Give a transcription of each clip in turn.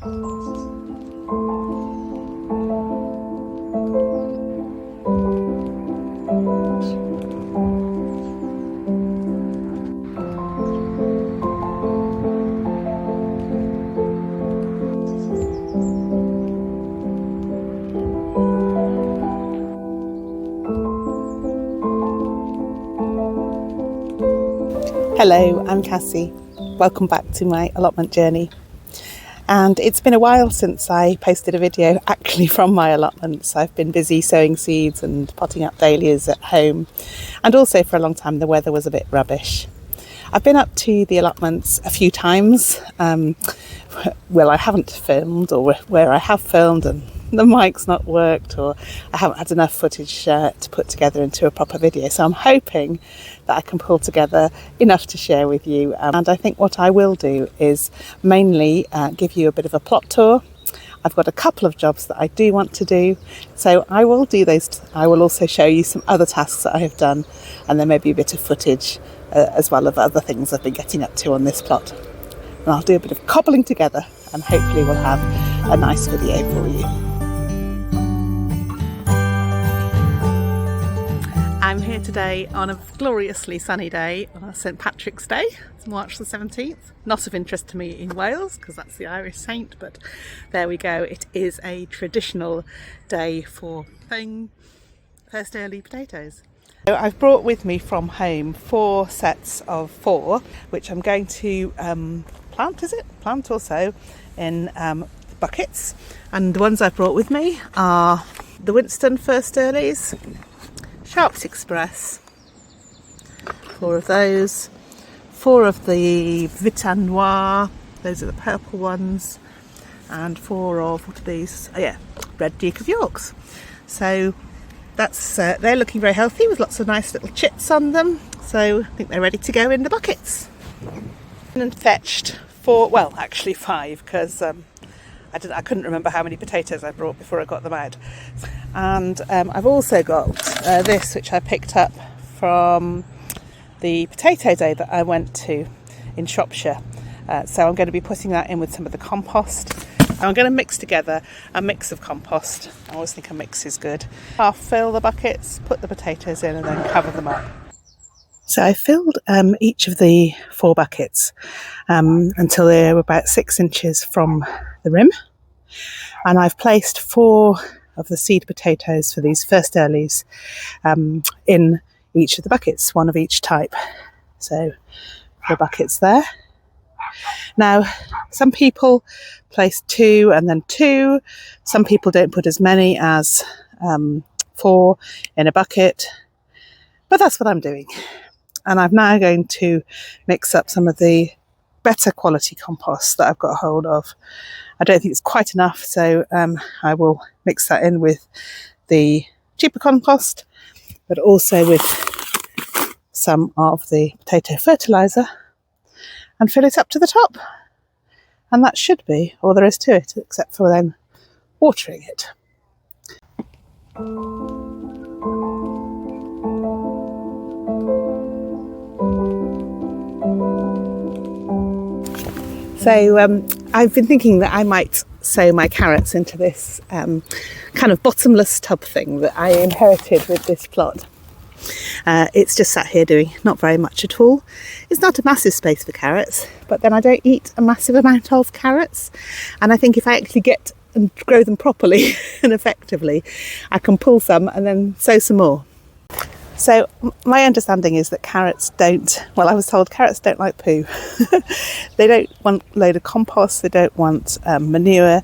Hello, I'm Cassie. Welcome back to my allotment journey. And it's been a while since I posted a video actually from my allotments. I've been busy sowing seeds and potting up dahlias at home. And also for a long time the weather was a bit rubbish. I've been up to the allotments a few times where I haven't filmed, or where I have filmed and the mic's not worked, or I haven't had enough footage to put together into a proper video. So I'm hoping that I can pull together enough to share with you. And I think what I will do is mainly give you a bit of a plot tour. I've got a couple of jobs that I do want to do, so I will do those. I will also show you some other tasks that I have done, and then maybe a bit of footage as well of other things I've been getting up to on this plot. And I'll do a bit of cobbling together, and hopefully we'll have a nice video for you. I'm here today on a gloriously sunny day on St Patrick's Day. It's March the 17th. Not of interest to me in Wales because that's the Irish saint, but there we go. It is a traditional day for sowing first early potatoes. So I've brought with me from home 4 sets of 4, which I'm going to plant or sow in buckets. And the ones I've brought with me are the Winston first earlies, Sharps Express, 4 of those, 4 of the Vitin Noir, those are the purple ones, and 4 of, what are these? Oh yeah, Red Duke of Yorks. So that's they're looking very healthy with lots of nice little chits on them, so I think they're ready to go in the buckets. And fetched 4, well actually 5, because I couldn't remember how many potatoes I brought before I got them out. And I've also got this, which I picked up from the potato day that I went to in Shropshire. So I'm going to be putting that in with some of the compost. I'm going to mix together a mix of compost. I always think a mix is good. I'll fill the buckets, put the potatoes in, and then cover them up. So I filled each of the 4 buckets until they were about 6 inches from the rim. And I've placed 4 of the seed potatoes for these first earlies in each of the buckets, 1 of each type. So 4 buckets there. Now, some people place 2 and then 2. Some people don't put as many as 4 in a bucket. But that's what I'm doing. And I'm now going to mix up some of the better quality compost that I've got hold of. I don't think it's quite enough, so I will mix that in with the cheaper compost, but also with some of the potato fertiliser, and fill it up to the top. And that should be all there is to it, except for then watering it. So I've been thinking that I might sow my carrots into this kind of bottomless tub thing that I inherited with this plot. It's just sat here doing not very much at all. It's not a massive space for carrots, but then I don't eat a massive amount of carrots. And I think if I actually get and grow them properly and effectively, I can pull some and then sow some more. So my understanding is that carrots don't, well, I was told carrots don't like poo. They don't want a load of compost, they don't want manure.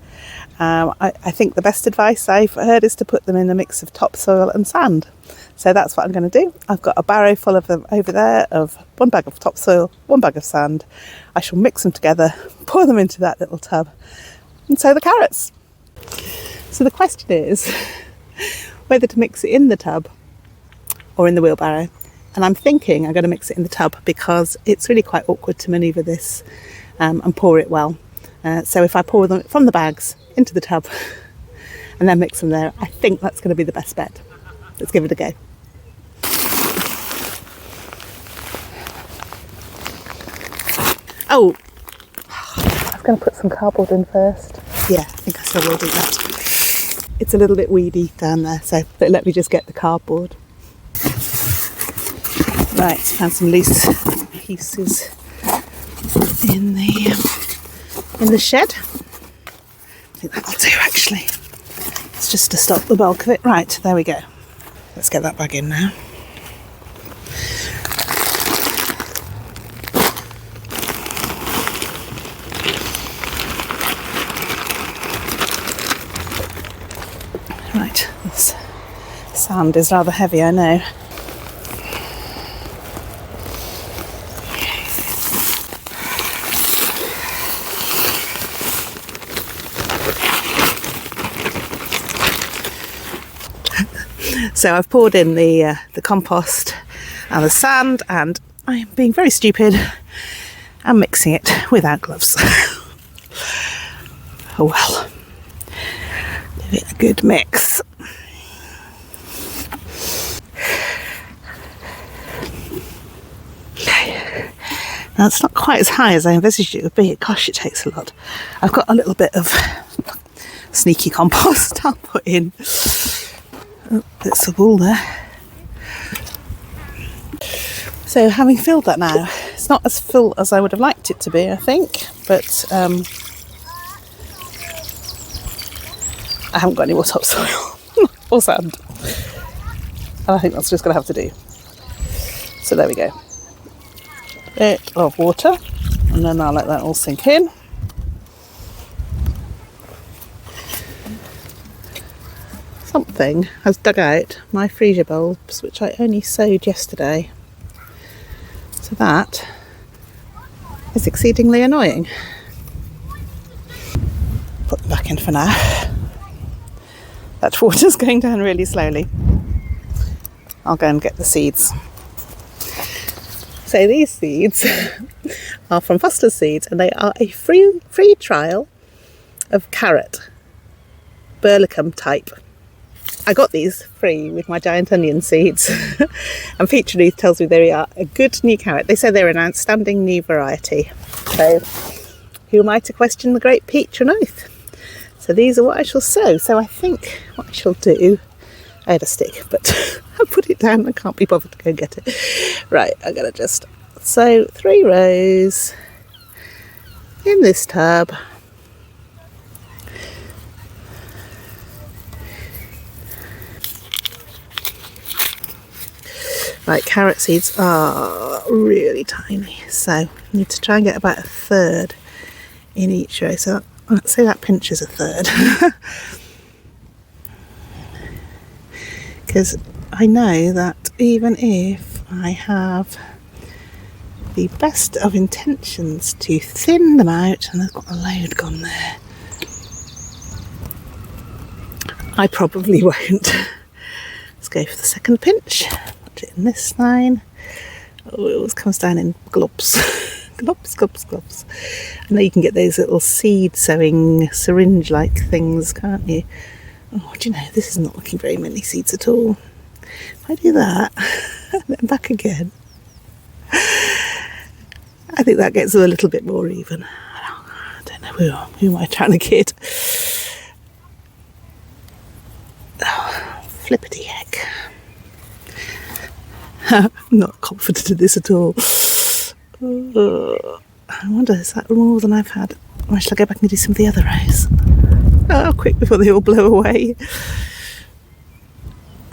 I think the best advice I've heard is to put them in a mix of topsoil and sand. So that's what I'm going to do. I've got a barrow full of them over there, of 1 bag of topsoil, 1 bag of sand. I shall mix them together, pour them into that little tub, and sow the carrots. So the question is whether to mix it in the tub or in the wheelbarrow. And I'm thinking I'm going to mix it in the tub because it's really quite awkward to manoeuvre this and pour it well. So if I pour them from the bags into the tub and then mix them there, I think that's going to be the best bet. Let's give it a go. Oh, I've going to put some cardboard in first. Yeah, I think I still will do that. It's a little bit weedy down there, so let me just get the cardboard. Right, found some loose pieces in the shed. I think that'll do actually. It's just to stop the bulk of it. Right, there we go. Let's get that bag in now. Right, this sand is rather heavy, I know. So I've poured in the compost and the sand, and I'm being very stupid and mixing it without gloves. Oh well, give it a good mix. Okay, now it's not quite as high as I envisaged it would be. Gosh, it takes a lot. I've got a little bit of sneaky compost I'll put in. Oh, bits of wool there. So having filled that now, it's not as full as I would have liked it to be, I think, but I haven't got any more topsoil or sand, and I think that's just going to have to do. So there we go. A bit of water, and then I'll let that all sink in. Something has dug out my freezer bulbs, which I only sowed yesterday. So that is exceedingly annoying. Put them back in for now. That water's going down really slowly. I'll go and get the seeds. So these seeds are from Foster's Seeds, and they are a free trial of carrot, burlicum type. I got these free with my giant onion seeds, and Feature News tells me they are a good new carrot. They say they're an outstanding new variety. So who am I to question the great peach and oath? So these are what I shall sow. So I think what I shall do, I had a stick, but I put it down. I can't be bothered to go and get it. Right, I'm going to just sow 3 rows in this tub. Right, carrot seeds are really tiny, so I need to try and get about 1/3 in each row. So let's say that pinches 1/3. Because I know that even if I have the best of intentions to thin them out, and I've got a load gone there, I probably won't. Let's go for the second pinch. It in this line. Oh, it always comes down in globs. Globs, globs, globs. I know you can get those little seed sowing syringe like things, can't you? Oh, do you know, this is not looking very many seeds at all. If I do that, then back again, I think that gets a little bit more even. I don't know who am I trying to kid? Oh, flippity heck. I'm not confident in this at all. I wonder, is that more than I've had? Or shall I go back and do some of the other rows? Oh, quick before they all blow away.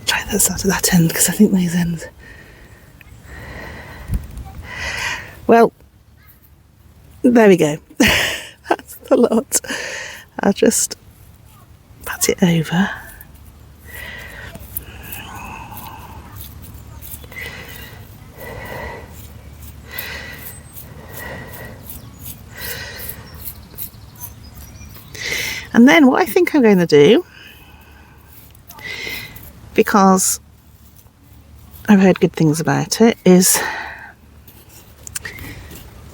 Try that side of that end, because I think those ends. Well, there we go. That's the lot. I'll just pat it over. And then what I think I'm going to do, because I've heard good things about it, is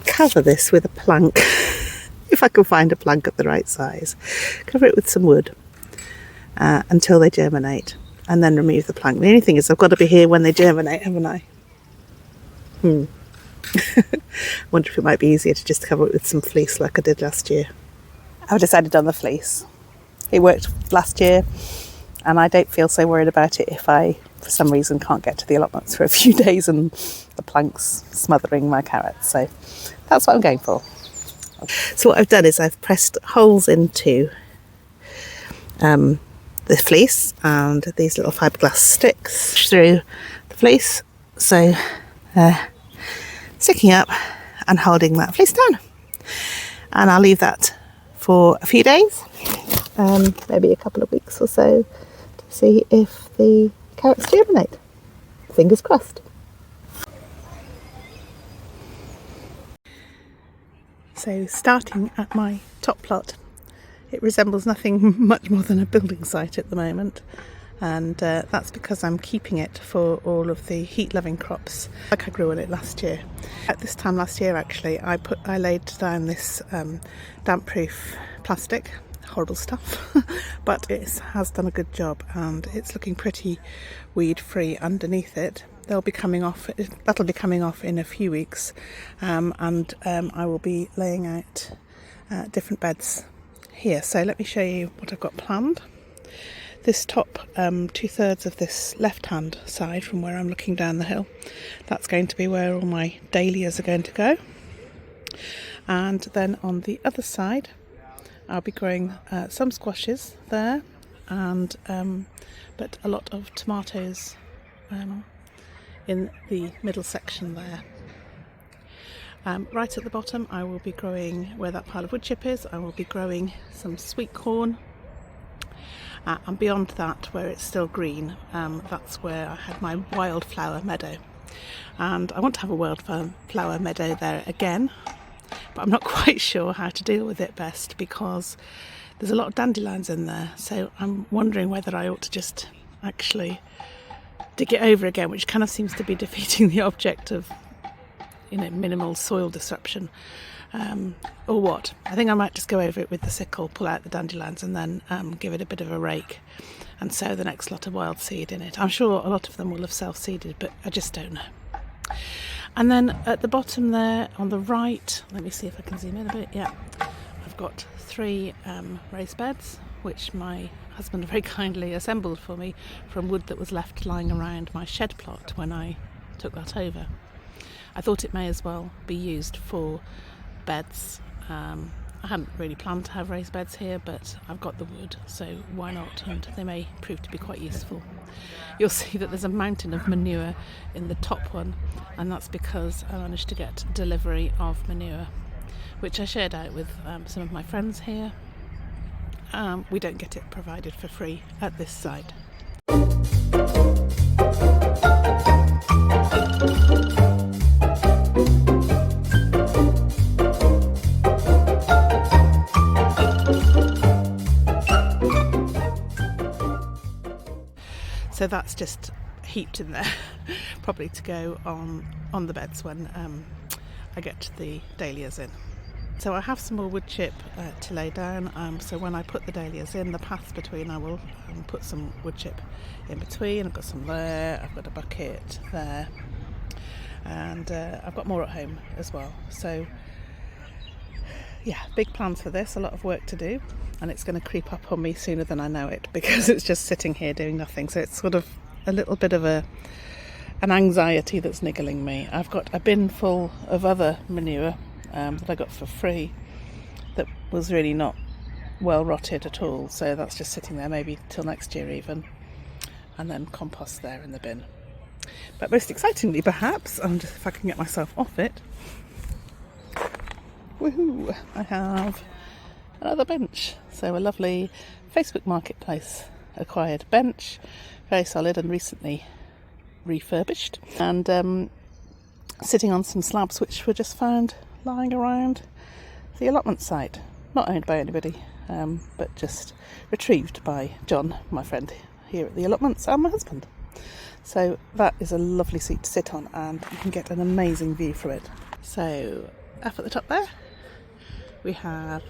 cover this with a plank. If I can find a plank of the right size. Cover it with some wood until they germinate, and then remove the plank. The only thing is I've got to be here when they germinate, haven't I? I wonder if it might be easier to just cover it with some fleece like I did last year. I've decided on the fleece. It worked last year, and I don't feel so worried about it if I, for some reason, can't get to the allotments for a few days and the plank's smothering my carrots. So that's what I'm going for. So what I've done is I've pressed holes into the fleece and these little fiberglass sticks through the fleece, so sticking up and holding that fleece down. And I'll leave that for a few days, maybe a couple of weeks or so, to see if the carrots germinate. Fingers crossed. So starting at my top plot, it resembles nothing much more than a building site at the moment, and that's because I'm keeping it for all of the heat-loving crops like I grew on it last year. At this time last year actually I laid down this damp-proof plastic, horrible stuff, but it has done a good job and it's looking pretty weed-free underneath it. They'll be coming off, that'll be coming off in a few weeks, and I will be laying out different beds here. So let me show you what I've got planned. This top 2/3 of this left hand side from where I'm looking down the hill, that's going to be where all my dahlias are going to go, and then on the other side I'll be growing some squashes there, and but a lot of tomatoes in the middle section there. Right at the bottom I will be growing, where that pile of wood chip is, I will be growing some sweet corn, and beyond that, where it's still green, that's where I had my wildflower meadow, and I want to have a wildflower meadow there again, but I'm not quite sure how to deal with it best because there's a lot of dandelions in there, so I'm wondering whether I ought to just actually dig it over again, which kind of seems to be defeating the object of, you know, minimal soil disruption, or what. I think I might just go over it with the sickle, pull out the dandelions, and then give it a bit of a rake and sow the next lot of wild seed in it. I'm sure a lot of them will have self-seeded, but I just don't know. And then at the bottom there on the right, let me see if I can zoom in a bit. Yeah, I've got 3 raised beds, which my husband very kindly assembled for me from wood that was left lying around my shed plot when I took that over. I thought it may as well be used for beds. I hadn't really planned to have raised beds here, but I've got the wood, so why not? And they may prove to be quite useful. You'll see that there's a mountain of manure in the top one, and that's because I managed to get delivery of manure, which I shared out with some of my friends here. We don't get it provided for free at this site. So that's just heaped in there, probably to go on the beds when I get the dahlias in. So I have some more wood chip to lay down, so when I put the dahlias in, the paths between, I will put some wood chip in between. I've got some there, I've got a bucket there, and I've got more at home as well. So yeah, big plans for this, a lot of work to do, and it's going to creep up on me sooner than I know it because it's just sitting here doing nothing. So it's sort of a little bit of an anxiety that's niggling me. I've got a bin full of other manure that I got for free that was really not well rotted at all, so that's just sitting there maybe till next year even, and then compost there in the bin. But most excitingly perhaps, and if I can get myself off it, woohoo, I have another bench. So a lovely Facebook Marketplace acquired bench, very solid and recently refurbished, and sitting on some slabs which were just found lying around the allotment site, not owned by anybody, but just retrieved by John, my friend here at the allotments, and my husband. So that is a lovely seat to sit on, and you can get an amazing view from it. So up at the top there we have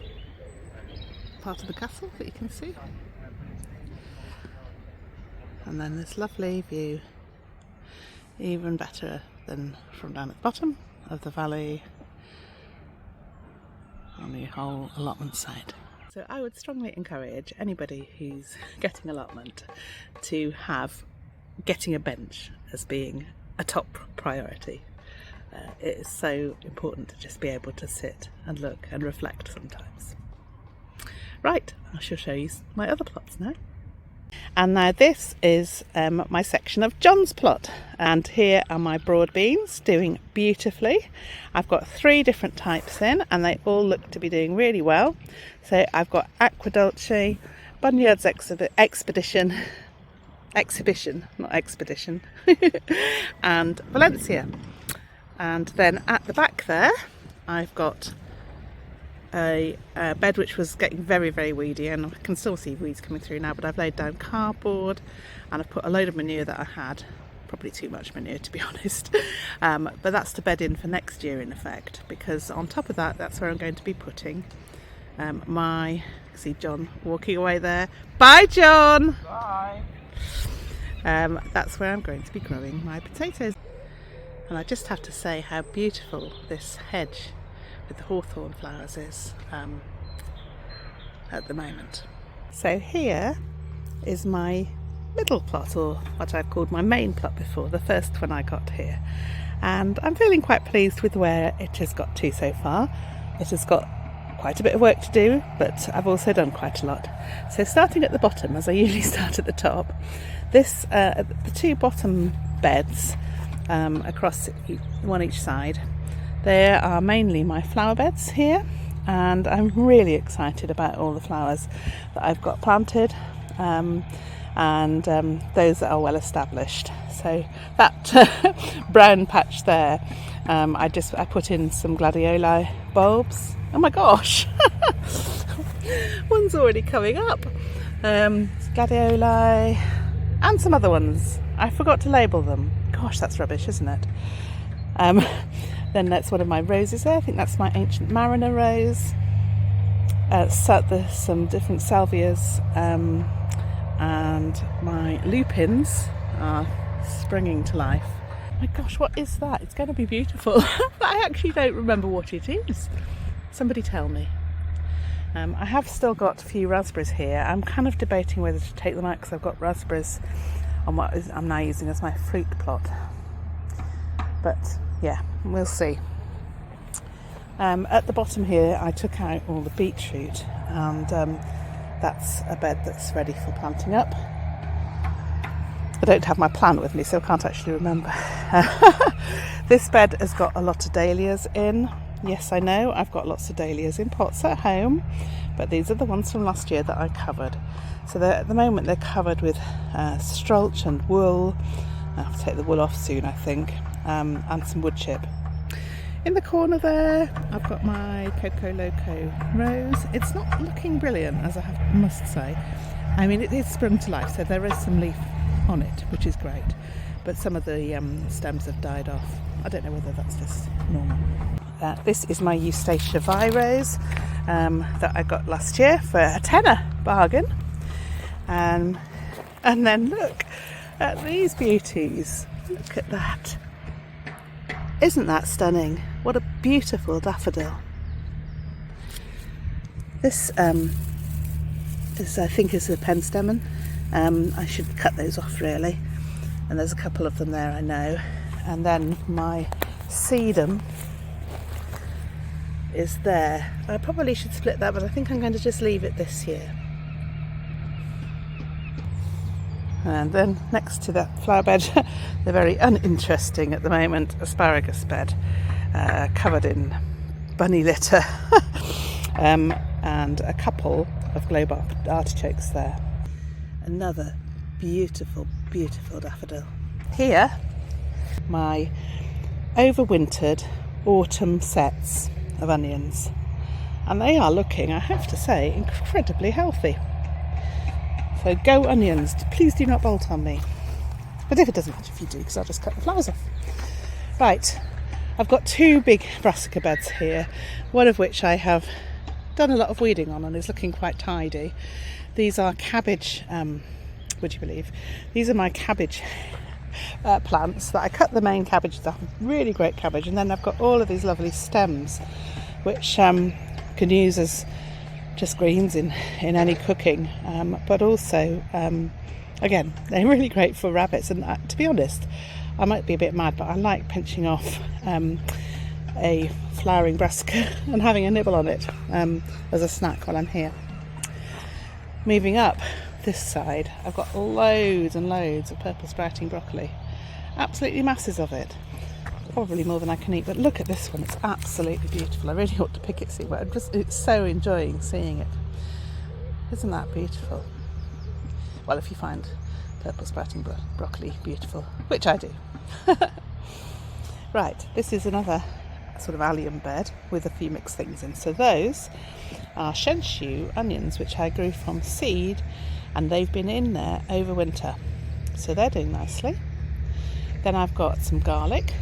part of the castle that you can see, and then this lovely view, even better than from down at the bottom, of the valley on the whole allotment side. So I would strongly encourage anybody who's getting allotment to have getting a bench as being a top priority. It is so important to just be able to sit and look and reflect sometimes. Right, I shall show you my other plots now. And now this is my section of John's plot, and here are my broad beans doing beautifully. I've got 3 different types in and they all look to be doing really well. So I've got Aquadulce, Bunyard's Exhibition, not Expedition, and Valencia. And then at the back there I've got a bed which was getting very, very weedy, and I can still see weeds coming through now, but I've laid down cardboard and I've put a load of manure that I had, probably too much manure to be honest, but that's to bed in for next year in effect, because on top of that, that's where I'm going to be putting see John walking away there, bye John, bye. That's where I'm going to be growing my potatoes. And I just have to say how beautiful this hedge with the hawthorn flowers is at the moment. So here is my middle plot, or what I've called my main plot before, the first one I got here. And I'm feeling quite pleased with where it has got to so far. It has got quite a bit of work to do, but I've also done quite a lot. So starting at the bottom, as I usually start at the top, the 2 bottom beds across one each side, they are mainly my flower beds here, and I'm really excited about all the flowers that I've got planted, and those that are well established. So that brown patch there, I put in some gladioli bulbs. Oh my gosh, one's already coming up. Gladioli and some other ones. I forgot to label them. Gosh, that's rubbish, isn't it? Then that's one of my roses there. I think that's my ancient mariner rose. There's some different salvias, and my lupins are springing to life. My gosh, what is that? It's going to be beautiful. I actually don't remember what it is. Somebody tell me. I have still got a few raspberries here. I'm kind of debating whether to take them out because I've got raspberries on what I'm now using as my fruit plot. But yeah, we'll see. At the bottom here I took out all the beetroot, and that's a bed that's ready for planting up. I don't have my plant with me, so I can't actually remember. This bed has got a lot of dahlias in. Yes, I know, I've got lots of dahlias in pots at home, but these are the ones from last year that I covered. So at the moment they're covered with strulch and wool. I'll have to take the wool off soon, I think, and some wood chip. In the corner there, I've got my Coco Loco rose. It's not looking brilliant, as I must say. I mean, it is sprung to life, so there is some leaf on it, which is great. But some of the stems have died off. I don't know whether that's just normal. This is my Eustacia Vi rose that I got last year for a tenner, bargain. And then look at these beauties. Look at that. Isn't that stunning? What a beautiful daffodil. This I think is a penstemon. I should cut those off really. And there's a couple of them there, I know. And then my sedum is there. I probably should split that, but I think I'm going to just leave it this year. And then next to that flower bed, the very uninteresting at the moment asparagus bed, covered in bunny litter, and a couple of globe artichokes there. Another beautiful, beautiful daffodil. Here, my overwintered autumn sets of onions, and they are looking, I have to say, incredibly healthy. So go onions, please do not bolt on me. But if it doesn't matter if you do, because I'll just cut the flowers off. Right, I've got 2 big brassica beds here, one of which I have done a lot of weeding on and is looking quite tidy. These are cabbage, would you believe? These are my cabbage plants that I cut the main cabbages off. Really great cabbage, and then I've got all of these lovely stems which can use as just greens in any cooking, but also again, they're really great for rabbits. And to be honest, I might be a bit mad, but I like pinching off a flowering brassica and having a nibble on it as a snack while I'm here. Moving up this side, I've got loads and loads of purple sprouting broccoli, absolutely masses of it, probably more than I can eat. But look at this one, it's absolutely beautiful. I really ought to pick it soon, but it's so enjoying seeing it. Isn't that beautiful? Well, if you find purple sprouting broccoli beautiful, which I do. Right, this is another sort of allium bed with a few mixed things in. So those are shenshu onions, which I grew from seed, and they've been in there over winter, so they're doing nicely. Then I've got some garlic,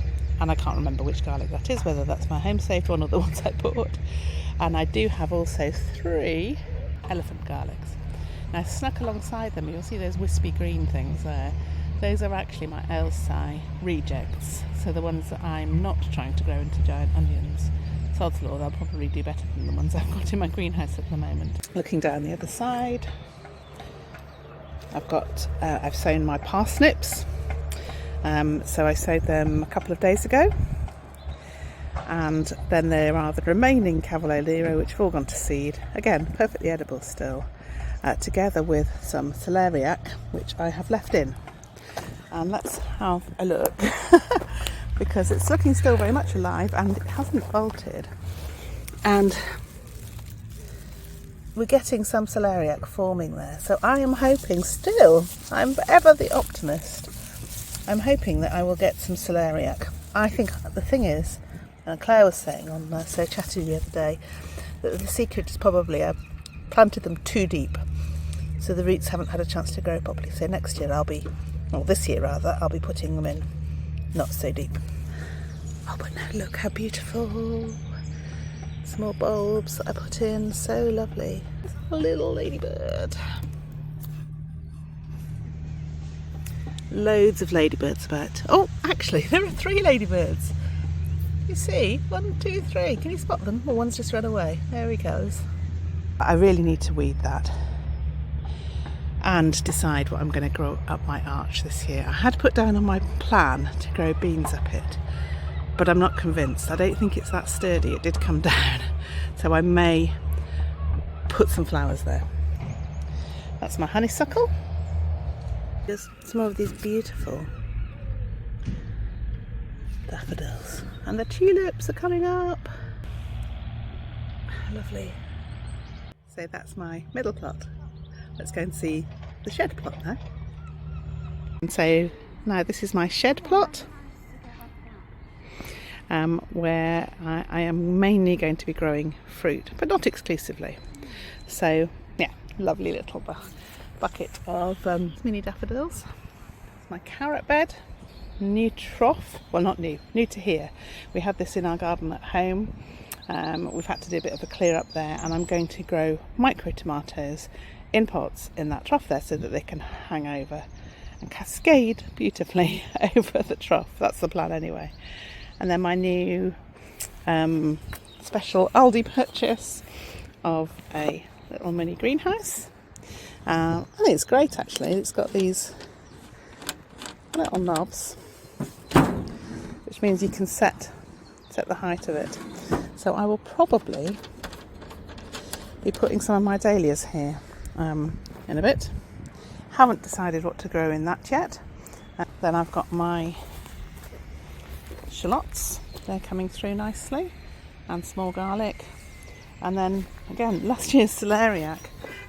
and I can't remember which garlic that is, whether that's my home saved one or the ones I bought. And I do have also 3 elephant garlics. Now snuck alongside them, you'll see those wispy green things there. Those are actually my Aylesii rejects, so the ones that I'm not trying to grow into giant onions. Sod's law, they'll probably do better than the ones I've got in my greenhouse at the moment. Looking down the other side, I've sown my parsnips. So I sowed them a couple of days ago, and then there are the remaining cavolo which have all gone to seed. Again, perfectly edible still, together with some celeriac, which I have left in. And let's have a look because it's looking still very much alive and it hasn't bolted, and we're getting some celeriac forming there. So I am hoping still, I'm ever the optimist, I'm hoping that I will get some celeriac. I think the thing is, and Claire was saying on So Chatty the other day, that the secret is probably I planted them too deep, so the roots haven't had a chance to grow properly. So next year this year rather, I'll be putting them in not so deep. Oh, but now look how beautiful. Small bulbs that I put in, so lovely. A little ladybird. Loads of ladybirds about. Oh, actually, there are 3 ladybirds. You see? 1, 2, 3. Can you spot them? Well, one's just run away. There he goes. I really need to weed that and decide what I'm going to grow up my arch this year. I had put down on my plan to grow beans up it, but I'm not convinced. I don't think it's that sturdy. It did come down, so I may put some flowers there. That's my honeysuckle. There's some of these beautiful daffodils, and the tulips are coming up. Lovely. So that's my middle plot. Let's go and see the shed plot now. And so now this is my shed plot, where I am mainly going to be growing fruit, but not exclusively. So yeah, lovely little bucket of mini daffodils. It's my carrot bed, new trough, well not new to here. We had this in our garden at home. We've had to do a bit of a clear up there, and I'm going to grow micro tomatoes in pots in that trough there so that they can hang over and cascade beautifully over the trough. That's the plan anyway. And then my new special Aldi purchase of a little mini greenhouse. I think it's great actually. It's got these little knobs, which means you can set the height of it. So I will probably be putting some of my dahlias here in a bit. Haven't decided what to grow in that yet. Then I've got my shallots, they're coming through nicely, and small garlic. And then again, last year's celeriac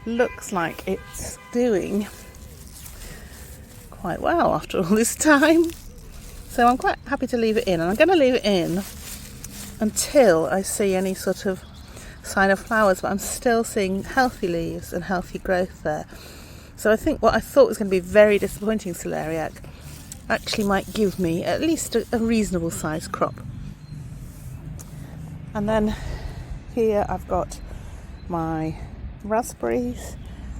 looks like it's doing quite well after all this time. So I'm quite happy to leave it in, and I'm going to leave it in until I see any sort of sign of flowers, but I'm still seeing healthy leaves and healthy growth there. So I think what I thought was going to be very disappointing celeriac actually might give me at least a reasonable sized crop. And then here I've got my raspberries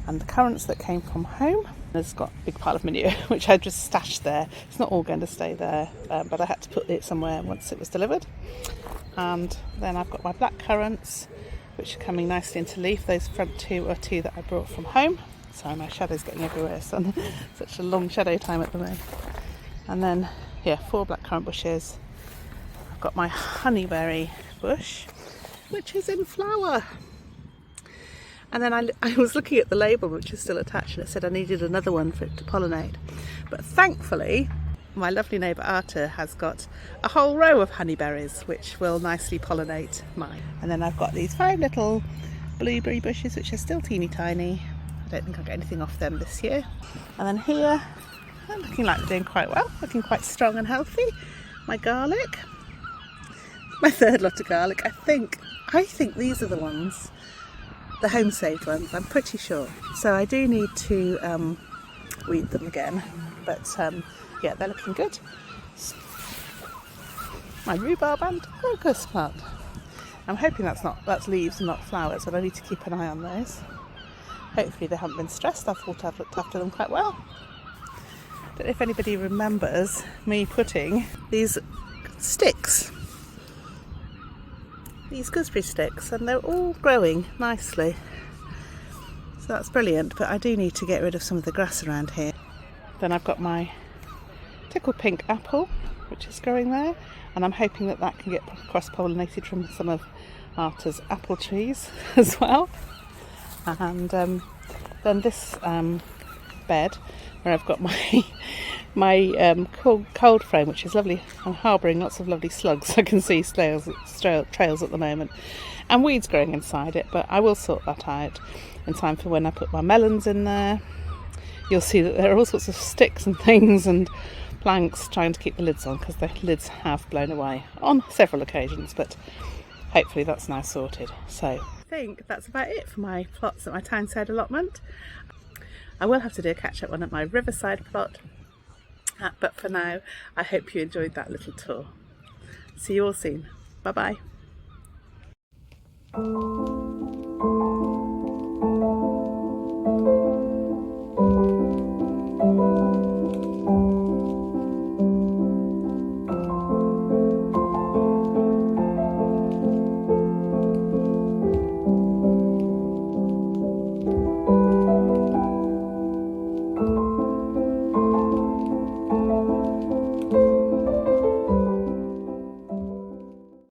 and the currants that came from home. It's got a big pile of manure which I just stashed there. It's not all going to stay there, but I had to put it somewhere once it was delivered. And then I've got my black currants which are coming nicely into leaf. Those front two are two that I brought from home. Sorry, my shadow's getting everywhere, so such a long shadow time at the moment. And then, yeah, 4 blackcurrant bushes. I've got my honeyberry bush, which is in flower. And then I was looking at the label, which is still attached, and it said I needed another one for it to pollinate. But thankfully, my lovely neighbour Arta has got a whole row of honeyberries, which will nicely pollinate mine. And then I've got these 5 little blueberry bushes, which are still teeny tiny. I don't think I'll get anything off them this year. And then here, I'm looking like they're doing quite well, looking quite strong and healthy. My garlic, my 3rd lot of garlic. I think these are the ones, the home saved ones, I'm pretty sure. So I do need to weed them again, but yeah, they're looking good. My rhubarb and crocus plant. I'm hoping that's leaves and not flowers, but I need to keep an eye on those. Hopefully they haven't been stressed. I thought I've looked after them quite well. Don't know if anybody remembers me putting these sticks, these gooseberry sticks, and they're all growing nicely. So that's brilliant, but I do need to get rid of some of the grass around here. Then I've got my tickled pink apple, which is growing there, and I'm hoping that can get cross-pollinated from some of Arta's apple trees as well. And then this bed where I've got my cold frame, which is lovely. I'm harbouring lots of lovely slugs. I can see trails at the moment, and weeds growing inside it, but I will sort that out in time for when I put my melons in there. You'll see that there are all sorts of sticks and things and planks trying to keep the lids on, because the lids have blown away on several occasions, but hopefully that's now sorted. So I think that's about it for my plots at my townside allotment. I will have to do a catch-up one at my riverside plot, but for now I hope you enjoyed that little tour. See you all soon. Bye bye.